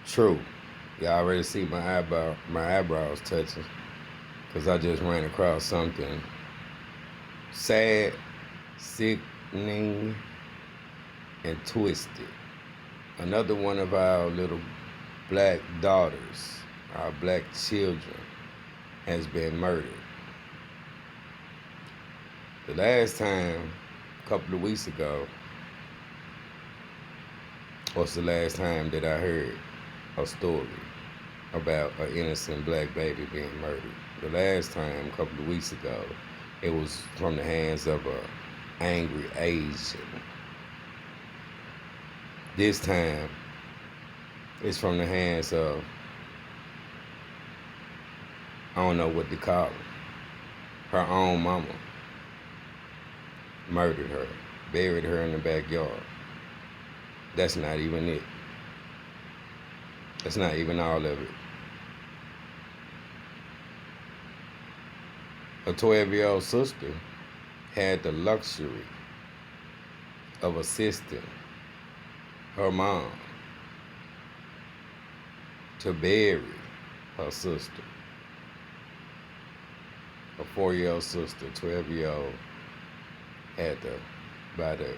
True. Y'all already see my eyebrows touching. Because I just ran across something sad, sickening, and twisted. Another one of our little black daughters, our black children, has been murdered. The last time, a couple of weeks ago, was the last time that I heard a story about an innocent black baby being murdered. The last time, a couple of weeks ago, it was from the hands of a angry Asian. This time, it's from the hands of, I don't know what to call her. Her own mama murdered her, buried her in the backyard. That's not even it. That's not even all of it. A 12-year-old sister had the luxury of assisting her mom to bury her sister. A 4-year-old sister, 12-year-old, had to, by the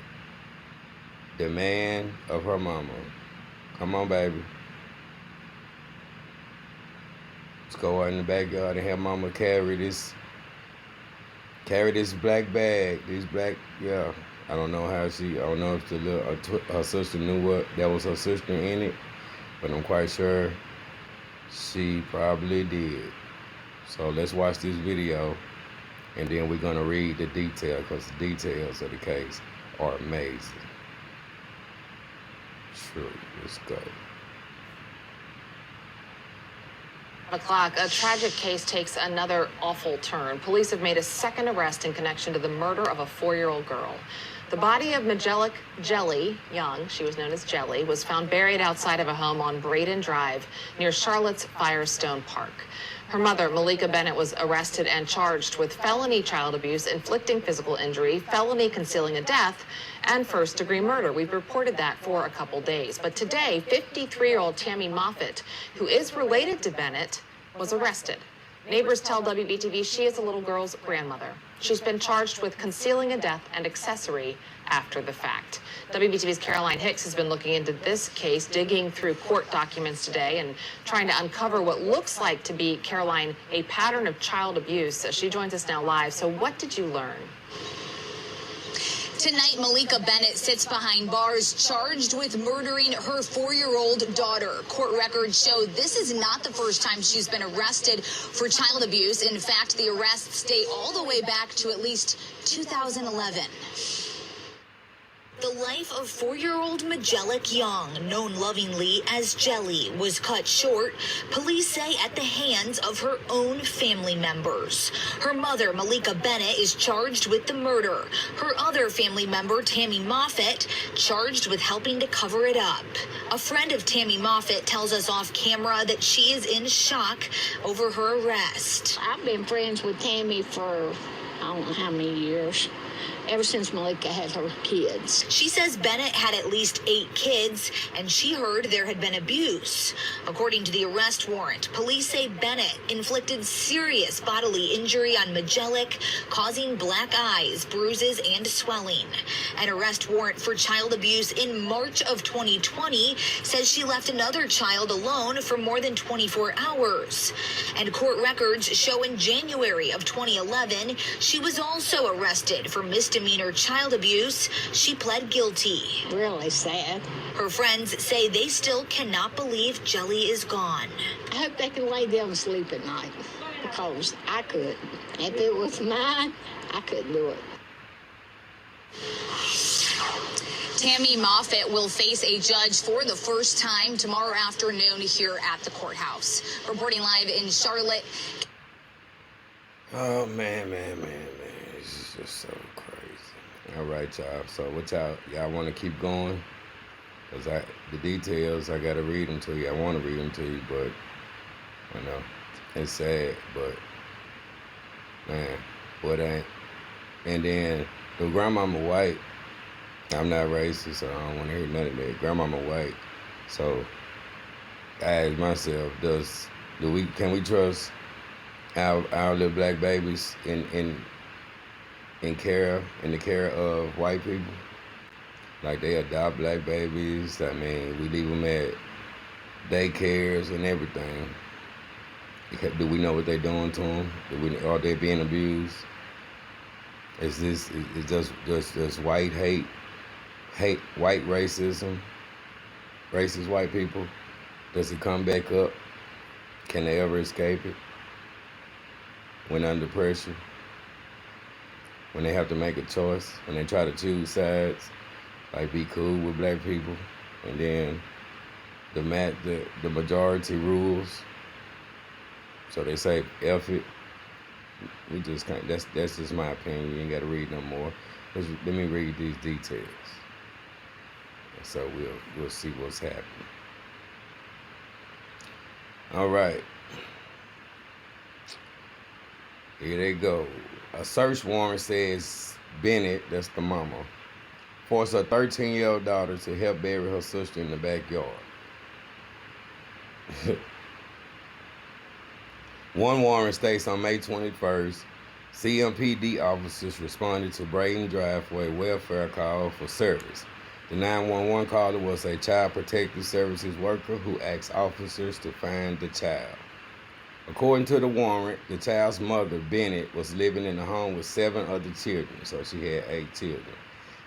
demand of her mama, come on, baby. Let's go out in the backyard and have mama carry this black bag. I don't know I don't know if her sister knew what that was her sister in it, but I'm quite sure she probably did. So let's watch this video, and then we're gonna read the detail, because the details of the case are amazing. True, let's go. O'clock, a tragic case takes another awful turn. Police have made a second arrest in connection to the murder of a 4-year-old girl. The body of Majelic Jelly Young, she was known as Jelly, was found buried outside of a home on Braden Drive near Charlotte's Firestone Park. Her mother, Malika Bennett, was arrested and charged with felony child abuse, inflicting physical injury, felony concealing a death, and first-degree murder. We've reported that for a couple days. But today, 53-year-old Tammy Moffitt, who is related to Bennett, was arrested. Neighbors tell WBTV she is the little girl's grandmother. She's been charged with concealing a death and accessory after the fact. WBTV's Caroline Hicks has been looking into this case, digging through court documents today and trying to uncover what looks like to be, Caroline, a pattern of child abuse. She joins us now live. So what did you learn? Tonight, Malika Bennett sits behind bars charged with murdering her 4-year-old daughter. Court records show this is not the first time she's been arrested for child abuse. In fact, the arrests date all the way back to at least 2011. The life of 4-year-old Majelic Young, known lovingly as Jelly, was cut short, police say, at the hands of her own family members. Her mother, Malika Bennett, is charged with the murder. Her other family member, Tammy Moffitt, charged with helping to cover it up. A friend of Tammy Moffitt tells us off camera that she is in shock over her arrest. I've been friends with Tammy for I don't know how many years. Ever since Malika had her kids. She says Bennett had at least 8 kids, and she heard there had been abuse. According to the arrest warrant, police say Bennett inflicted serious bodily injury on Majelic, causing black eyes, bruises, and swelling. An arrest warrant for child abuse in March of 2020 says she left another child alone for more than 24 hours. And court records show in January of 2011, she was also arrested for misdemeanor child abuse. She pled guilty. Really sad. Her friends say they still cannot believe Jelly is gone. I hope they can lay down and sleep at night, because I couldn't. If it was mine, I couldn't do it. Tammy Moffitt will face a judge for the first time tomorrow afternoon here at the courthouse. Reporting live in Charlotte. Oh, man. This is just so crazy. All right, y'all. So what y'all want to keep going? Because the details, I got to read them to you. I want to read them to you, but, you know, it's sad. But, man, what ain't. And then the grandmama white. I'm not racist, so I don't want to hear none of that. Grandmama white. So I ask myself, can we trust our little black babies in the care of white people? Like they adopt black babies. I mean, we leave them at daycares and everything. Do we know what they're doing to them? Are they being abused? Is just white hate white racism, racist white people? Does it come back up? Can they ever escape it? When under pressure, when they have to make a choice, when they try to choose sides, like be cool with black people, and then the majority rules. So they say F it. We just can't. That's just my opinion. You ain't got to read no more. Let me read these details. So we'll see what's happening. All right. Here they go. A search warrant says Bennett, that's the mama, forced her 13-year-old daughter to help bury her sister in the backyard. One warrant states on May 21st, CMPD officers responded to Braden driveway welfare call for service. The 911 caller was a child protective services worker who asked officers to find the child. According to the warrant, the child's mother, Bennett, was living in the home with 7 other children, so she had 8 children.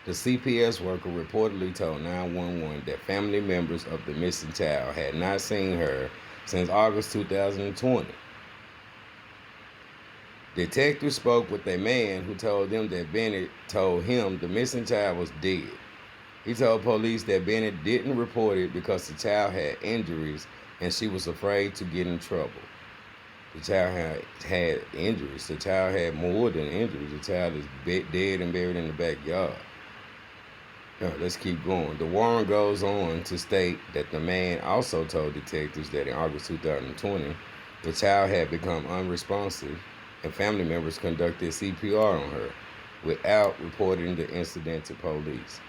The CPS worker reportedly told 911 that family members of the missing child had not seen her since August 2020. Detectives spoke with a man who told them that Bennett told him the missing child was dead. He told police that Bennett didn't report it because the child had injuries and she was afraid to get in trouble. The child had injuries. The child had more than injuries. The child is dead and buried in the backyard. Now, let's keep going. The warrant goes on to state that the man also told detectives that in August 2020, the child had become unresponsive and family members conducted CPR on her without reporting the incident to police.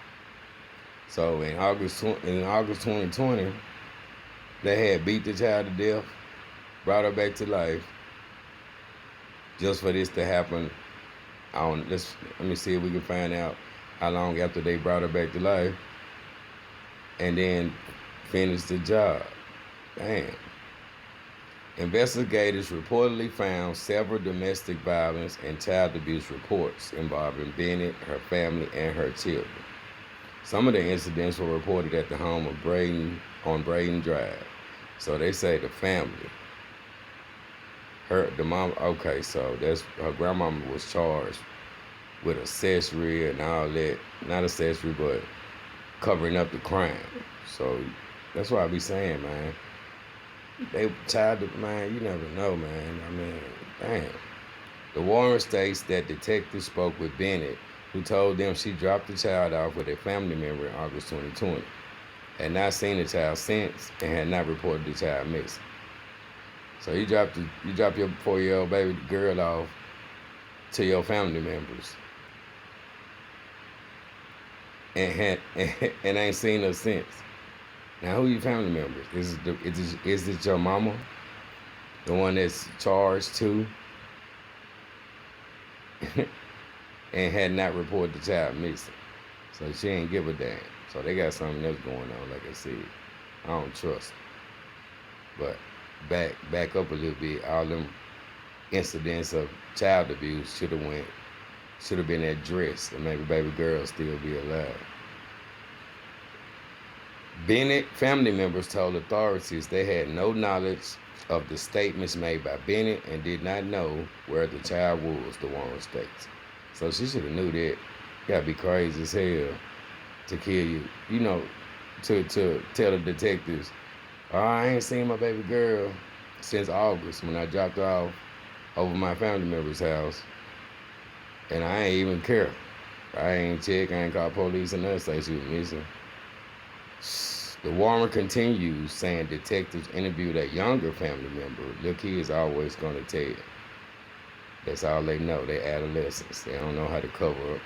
So in August 2020, they had beat the child to death, brought her back to life, just for this to happen. Let me see if we can find out how long after they brought her back to life, and then finish the job. Damn. Investigators reportedly found several domestic violence and child abuse reports involving Bennett, her family, and her children. Some of the incidents were reported at the home of Braden on Braden Drive. So they say the family. The mom, okay, so that's her grandmama was charged with accessory and all that. Not accessory, but covering up the crime. So that's why I be saying, man, man, you never know, man. I mean, damn. The warrant states that detectives spoke with Bennett, who told them she dropped the child off with a family member in August 2020, had not seen the child since, and had not reported the child missing. So you drop your 4-year-old baby girl off to your family members, and ain't seen her since. Now, who your family members? Is it your mama, the one that's charged too, and had not reported the child missing? So she ain't give a damn. So they got something else going on. Like I said, I don't trust them. But back up a little bit. All them incidents of child abuse should have been addressed, and maybe baby girl still be alive. Bennett family members told authorities they had no knowledge of the statements made by Bennett and did not know where the child was, the warrant states. So she should have knew that. You gotta be crazy as hell to kill you. You know, to tell the detectives, oh, I ain't seen my baby girl since August when I dropped her off over my family member's house. And I ain't even care. I ain't check, I ain't call police or nothing, say she was missing. The warrant continues, saying detectives interviewed a younger family member. Little kids always gonna tell you. That's all they know. They adolescents. They don't know how to cover up.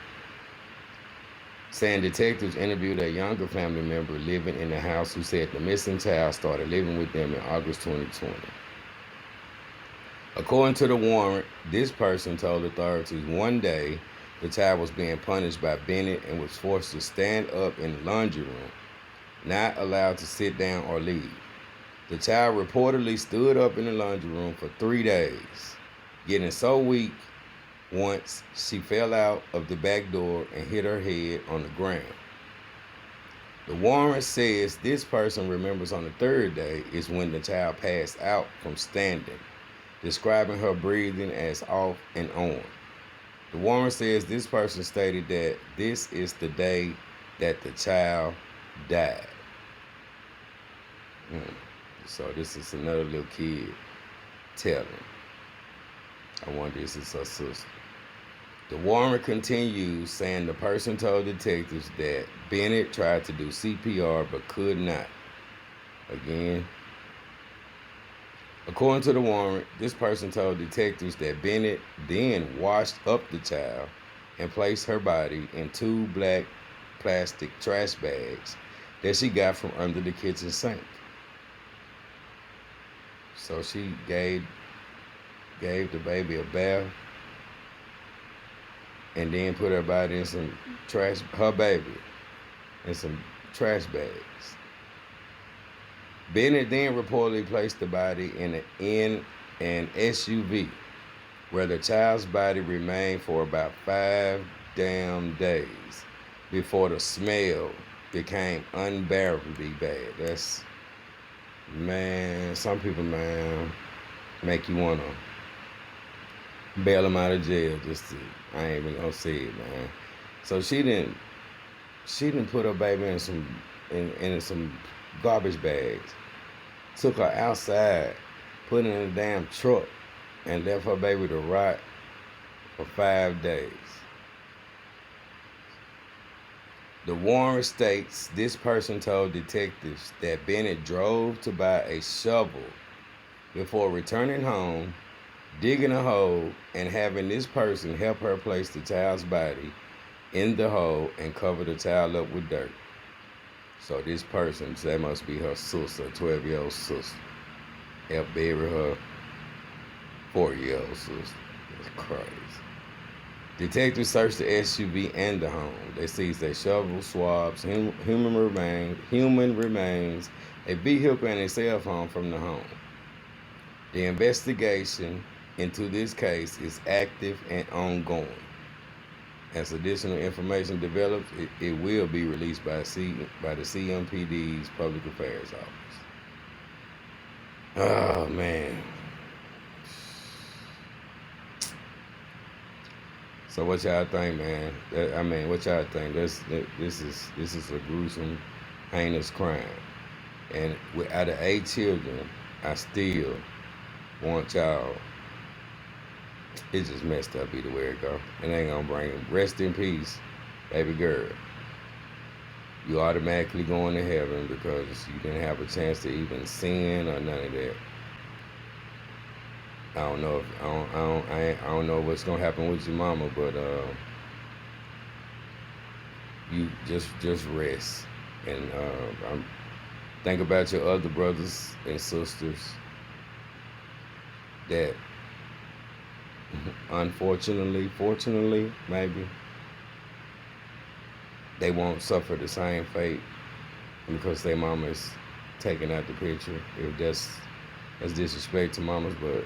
saying detectives interviewed a younger family member living in the house who said the missing child started living with them in August 2020. According to the warrant, this person told authorities one day the child was being punished by Bennett and was forced to stand up in the laundry room, not allowed to sit down or leave. The child reportedly stood up in the laundry room for 3 days, getting so weak once she fell out of the back door and hit her head on the ground. The warrant says this person remembers on the third day is when the child passed out from standing, describing her breathing as off and on. The warrant says this person stated that this is the day that the child died. So this is another little kid telling. I wonder if it's her sister. The warrant continues saying the person told detectives that Bennett tried to do CPR but could not. Again, according to the warrant, this person told detectives that Bennett then washed up the child and placed her body in 2 black plastic trash bags that she got from under the kitchen sink. So she gave the baby a bath and then put her body in some trash, her baby, in some trash bags. Bennett then reportedly placed the body in an SUV where the child's body remained for about 5 damn days before the smell became unbearably bad. That's, man, some people, man, make you want to bail them out of jail just to, I ain't even gonna say it, man. So she didn't put her baby in some garbage bags, took her outside, put her in a damn truck, and left her baby to rot for 5 days. The warrant states this person told detectives that Bennett drove to buy a shovel before returning home, digging a hole, and having this person help her place the child's body in the hole and cover the child up with dirt. So this person, that must be her sister, 12-year-old sister, helped bury her 4-year-old sister. That's crazy. Detectives searched the SUV and the home. They seized a shovel, swabs, human remains, a vehicle, and a cell phone from the home. The investigation into this case is active and ongoing. As additional information develops, it will be released by the CMPD's Public Affairs Office. Oh, man. So what y'all think, man? What y'all think? This is a gruesome, heinous crime. And out of 8 children, I still want y'all. It's just messed up either way it go. It ain't gonna bring him. Rest in peace, baby girl. You automatically going to heaven because you didn't have a chance to even sin or none of that. I don't know what's gonna happen with your mama, but you just rest and think about your other brothers and sisters that unfortunately, fortunately, maybe they won't suffer the same fate because their mama is taken out the picture. If that's disrespect to mamas, but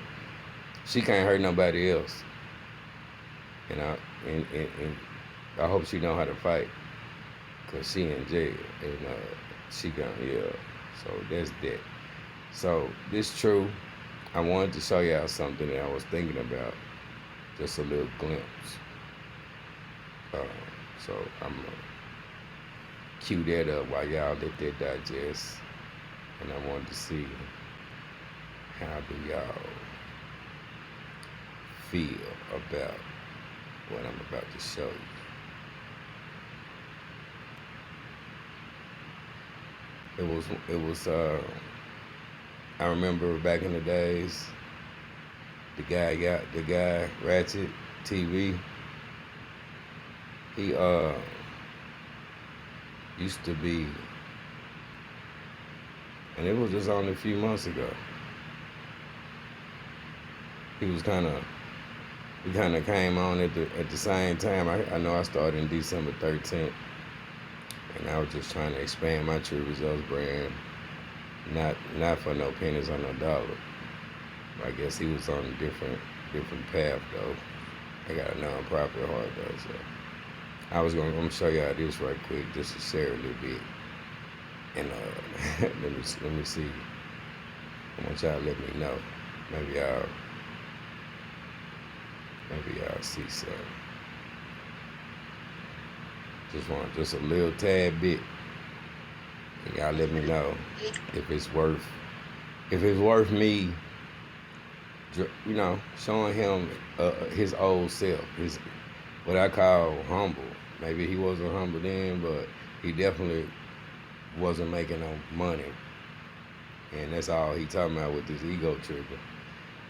she can't hurt nobody else. And I hope she know how to fight, cause she in jail and she gonna, yeah. So that's that. So this true. I wanted to show y'all something that I was thinking about, just a little glimpse. So I'm gonna cue that up while y'all let that digest, and I wanted to see how do y'all feel about what I'm about to show you. It was I remember back in the days, the guy Ratchet TV, he used to be, and it was just only a few months ago. He kind of came on at the same time. I know I started in December 13th, and I was just trying to expand my True Results brand, not for no pennies or no dollar. I guess he was on a different path though. I got a non-profit heart though, so I'm gonna show y'all this right quick just to share a little bit, and let me see. I want y'all to let me know. Maybe y'all see something. Just a little tad bit, and y'all let me know if it's worth me, showing him his old self, his what I call humble. Maybe he wasn't humble then, but he definitely wasn't making no money, and that's all he talking about with this ego trigger.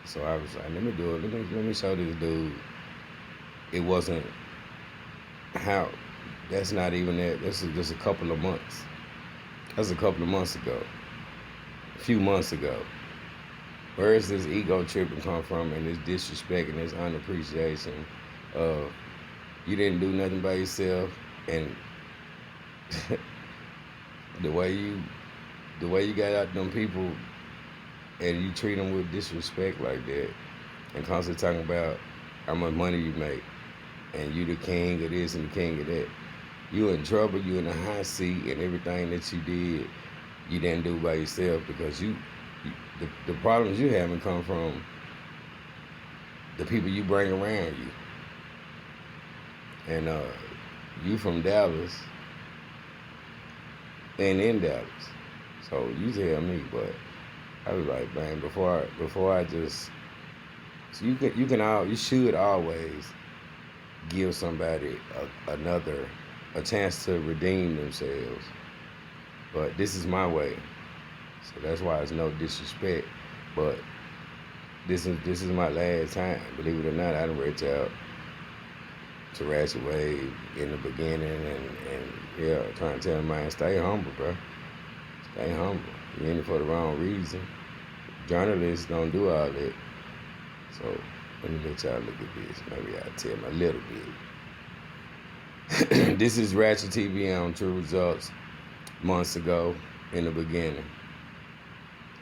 So I was like, let me do it. Let me show this dude. It wasn't how. That's not even that. This is just a couple of months. That's a couple of months ago. A few months ago. Where is this ego tripping come from, and this disrespect and this unappreciation of you didn't do nothing by yourself, and the way you got out them people, and you treat them with disrespect like that, and constantly talking about how much money you make, and you the king of this and the king of that. You in trouble, you in the hot seat, and everything that you did, you didn't do by yourself because the problems you having come from the people you bring around you. And you from Dallas and in Dallas, so you tell me. But I was like, man, before I just, so you should always give somebody a chance to redeem themselves. But this is my way, so that's why it's no disrespect. But this is my last time. Believe it or not, I done reached out to Ratchet Wave in the beginning, and yeah, trying to tell him, man, stay humble, bro. Stay humble. You're in it for the wrong reason. Journalists don't do all that. So let me let y'all look at this. Maybe I'll tell him a little bit. This is Ratchet TV on True Results months ago in the beginning.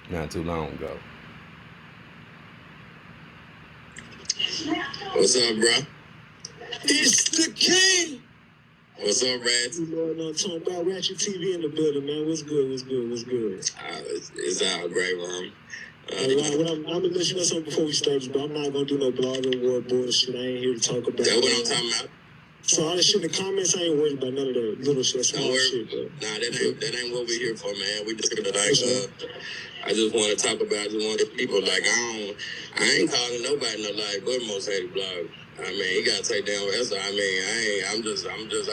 Not too long ago. What's up, bro? It's the king. What's up, Rats? You know, I'm talking about Ratchet TV in the building, man. What's good? It's all great, man. I'm gonna let you know something before we start, but I'm not gonna do no blog award bullshit. I ain't here to talk about. That's what I'm talking about. So all that shit in the comments, I ain't worried about none of that little shit, small shit, bro. Nah, that ain't what we're here for, man. We just gonna I just want to talk about. I just want the people I ain't calling nobody no but most hated blog. I mean, you gotta take down. I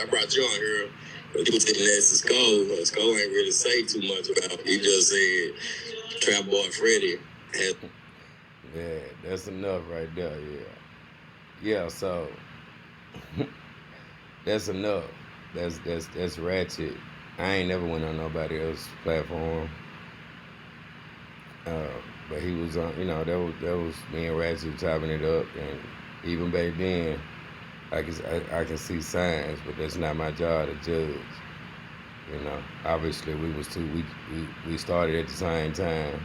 brought you on here. But you sitting next to Skull. Skull ain't really say too much about it. He just said Trap Boy Freddy has. Yeah, that's enough right there. Yeah. So that's enough. That's ratchet. I ain't never went on nobody else's platform. But he was on. That was me and Ratchet chopping it up, and even back then, I can see signs, but that's not my job to judge. Obviously we started at the same time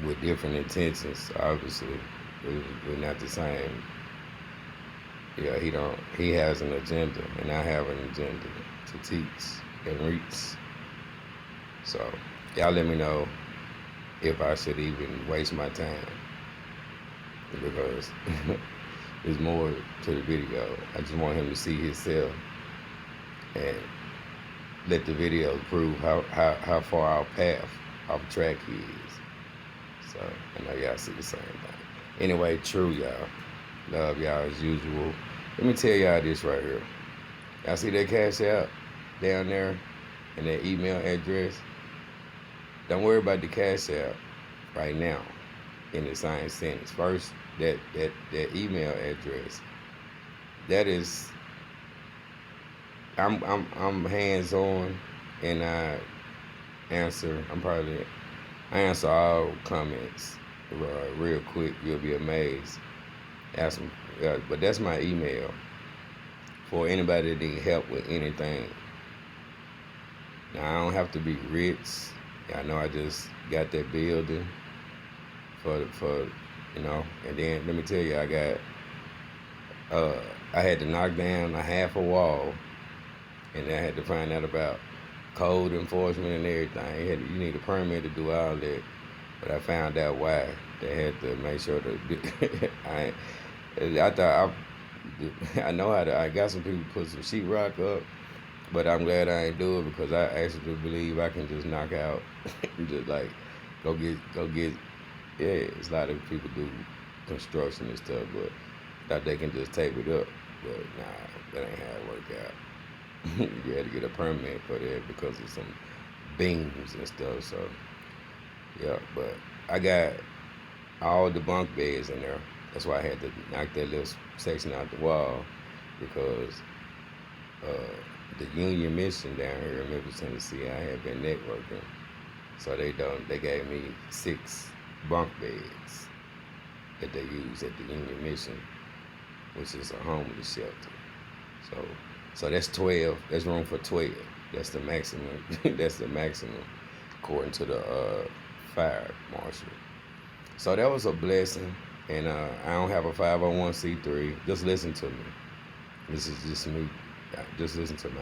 with different intentions. Obviously, we're not the same. Yeah, he has an agenda, and I have an agenda to teach and reach. So y'all let me know if I should even waste my time, because there's more to the video. I just want him to see himself and let the video prove how far off track he is. So I know y'all see the same thing. Anyway, true, y'all. Love y'all as usual. Let me tell y'all this right here. Y'all see that cash out down there and that email address? Don't worry about the cash out right now in the same sentence. First, that email address, that is I'm hands on, and I answer all comments real quick. You'll be amazed. Ask them, but that's my email for anybody that need help with anything. Now I don't have to be rich. I know I just got that building for and then let me tell you, I had to knock down a half a wall, and I had to find out about code enforcement and everything. You need a permit to do all that, but I found out why they had to make sure that I thought I know how to. I got some people put some sheetrock up, but I'm glad I ain't do it because I actually believe I can just knock out, just like go get. Yeah, it's a lot of people do construction and stuff, but thought they can just tape it up. But nah, that ain't how it work out. You had to get a permit for that because of some beams and stuff. So yeah, but I got all the bunk beds in there. That's why I had to knock that little section out the wall because the Union Mission down here in Memphis, Tennessee, I had been networking. So they gave me 6 bunk beds that they use at the Union Mission, which is a homeless shelter. So that's 12. That's room for 12. That's the maximum. That's the maximum, according to the fire marshal. So that was a blessing. And I don't have a 501c3. Just listen to me. This is just me. Just listen to me.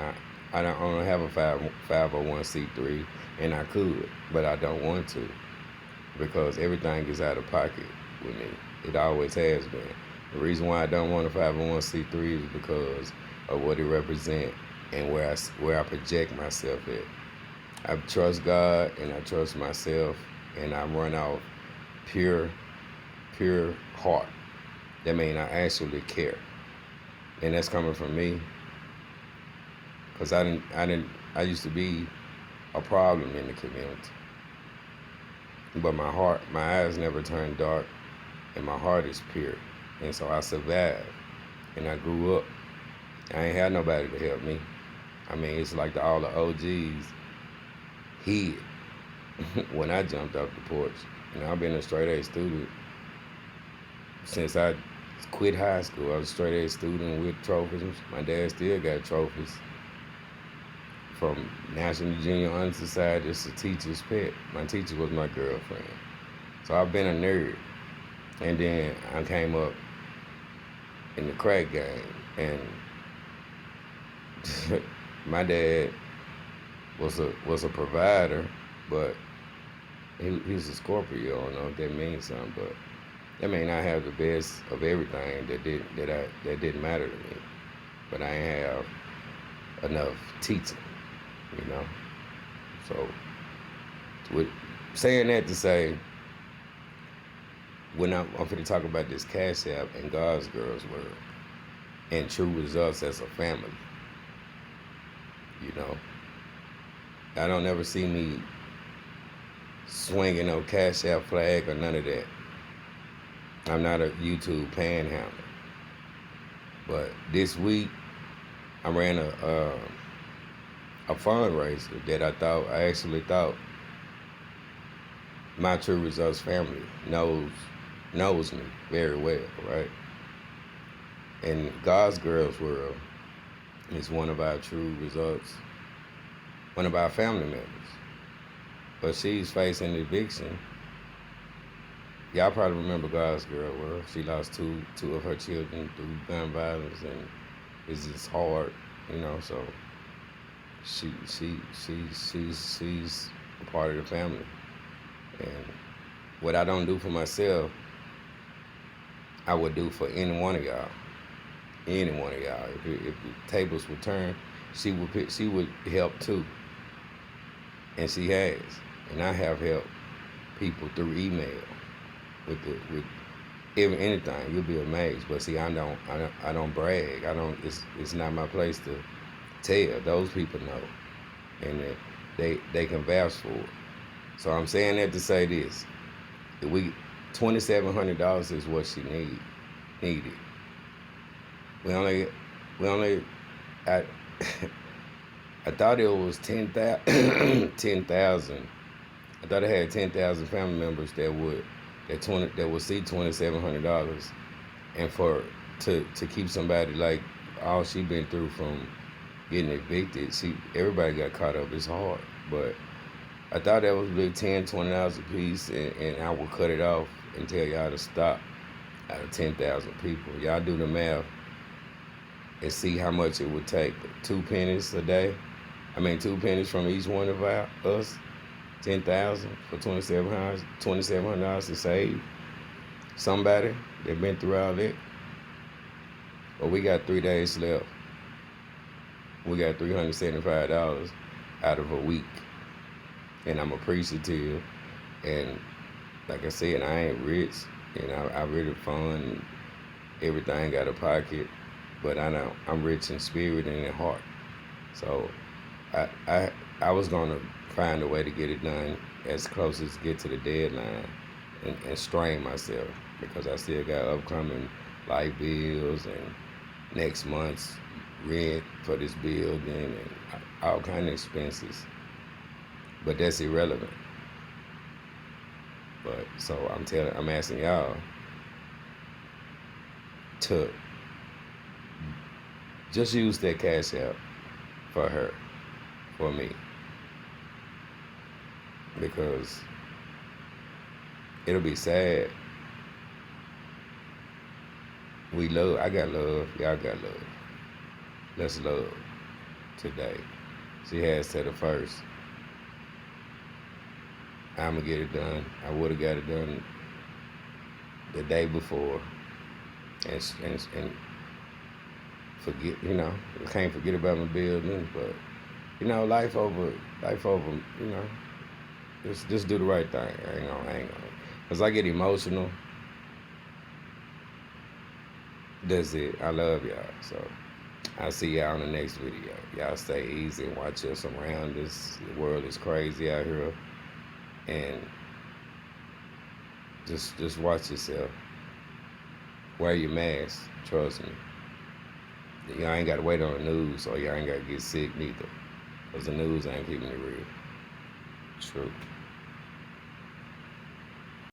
I don't have a 501c3, and I could, but I don't want to because everything is out of pocket with me. It always has been. The reason why I don't want a 501c3 is because of what it represents and where I project myself at. I trust God and I trust myself, and I run off pure heart. That means I actually care, and that's coming from me. Cause I used to be a problem in the community, but my eyes never turned dark, and my heart is pure, and so I survived, and I grew up. I ain't had nobody to help me. I mean, it's like all the OGs hid when I jumped off the porch. I've been a straight A student since I quit high school. I was a straight A student with trophies. My dad still got trophies from National Junior Honor Society. It's a teacher's pet. My teacher was my girlfriend. So I've been a nerd. And then I came up in the crack game, and my dad was a provider, but he's a Scorpio. I don't know if that means something, but that may not have the best of everything that didn't matter to me. But I ain't have enough teaching, So with saying that to say, when I'm going to talk about this Cash App and God's Girls World and True Results as a family, I don't ever see me swinging no Cash App flag or none of that. I'm not a YouTube panhandler. But this week, I ran a fundraiser that I actually thought my True Results family knows me very well, right? And God's Girls World is one of our True Results, one of our family members. But she's facing eviction. Y'all probably remember God's Girl World. She lost two of her children through gun violence, and it's just hard, so she's a part of the family. And what I don't do for myself, I would do for any one of y'all. Any one of y'all. If the tables would turn, she would help too. And she has. And I have helped people through email with anything. You'll be amazed. But see, I don't brag. It's not my place to tell. Those people know. And they can vouch for it. So I'm saying that to say this. $2,700 is what she needed. We only I thought it was 10,000. 10,000. I thought it had 10,000 family members that would see $2,700, and to keep somebody like all she been through from getting evicted, everybody got caught up. It's hard, but I thought that was really $10, $20 a piece, and I would cut it off and tell y'all to stop out of 10,000 people. Y'all do the math and see how much it would take. 2 pennies a day. 2 pennies from each one of us. 10,000 for $2,700 to save somebody that been through all that. But we got 3 days left. We got $375 out of a week, and I'm appreciative. And like I said, I ain't rich, and I really fund everything out of pocket, but I'm rich in spirit and in heart. So I was gonna find a way to get it done as close as get to the deadline, and strain myself, because I still got upcoming light bills and next month's rent for this building and all kind of expenses. But that's irrelevant. But so I'm asking y'all to just use that Cash App for her, for me, because it'll be sad. I got love, y'all got love. Let's love today. She has to the first. I'ma get it done. I would have got it done the day before, and forget, I can't forget about my building, but life over, just do the right thing. I ain't gonna, cause I get emotional. That's it. I love y'all. So I'll see y'all in the next video. Y'all stay easy and watch your surroundings. The world is crazy out here. And just watch yourself. Wear your mask. Trust me. Y'all ain't got to wait on the news, or y'all ain't got to get sick neither. Because the news ain't keeping it real. True.